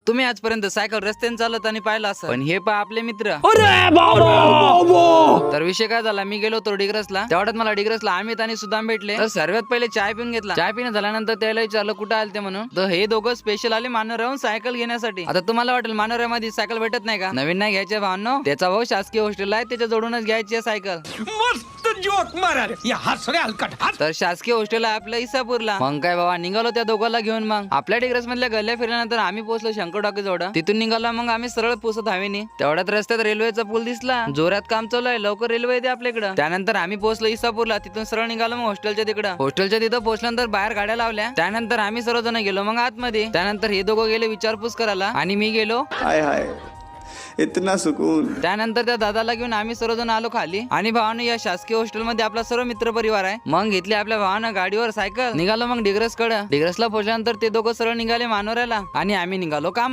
तुम्ही आजपर्यंत सायकल रस्त्याने चालताना पाहिलं असं, पण हे पहा आपले मित्र. तर विषय काय झाला, मी गेलो होतो डिग्रसला. तेवढ्यात मला डिग्रसला अमित आणि सुदाम भेटले. तर सर्वात पहिले चाय पिऊन घेतला. चाय पिणं झाल्यानंतर त्याला विचारलं कुठं आले ते म्हणून. तर हे दोघं स्पेशल आले मानोऱ्याहून सायकल घेण्यासाठी. आता तुम्हाला वाटेल मानोऱ्यामध्ये सायकल भेटत नाही का? नवीन नाही घ्यायचे भावांनो, त्याचा भाऊ शासकीय हॉस्टेल आहे, त्याच्या जोडूनच घ्यायची आहे सायकल. तर शासकीय हॉस्टेल आहे आपल्या इसापूरला. मग काय बाबा निघालो त्या दोघांना घेऊन. मग आपल्या डिग्रस मधल्या गल्ल्या फिरल्यानंतर आम्ही पोहोचलो शंकर टॉकी जवळ. तिथून निघालो मग आम्ही सरळ पोचत हवेनी. तेवढ्यात रस्त्यात रेल्वेचा पूल दिसला. जोरात काम चालू आहे, लवकर रेल्वे येते आपल्याकडे. त्यानंतर आम्ही पोहोचलो इसापूरला. तिथून सरळ निघालो मग हॉस्टेलच्या तिकडं. हॉस्टेलच्या तिथं पोहोचल्यानंतर बाहेर गाड्या लावल्या. त्यानंतर आम्ही सर्वजण गेलो मग आतमध्ये. त्यानंतर हे दोघं गेले विचारपूस करायला आणि मी गेलो. हाय हाय इतना सुकून. त्यानंतर त्या दादाला घेऊन आम्ही सर्वजण आलो खाली. आणि भावानं या शासकीय हॉस्टेल मध्ये आपला सर्व मित्र परिवार आहे. मग घेतली आपल्या भावानं गाडीवर सायकल. निघालो मग डिग्रस कडे. डिग्रसला पोहोचल्यानंतर ते दोघं सरळ निघाले मानोऱ्याला आणि आम्ही निघालो कामाला.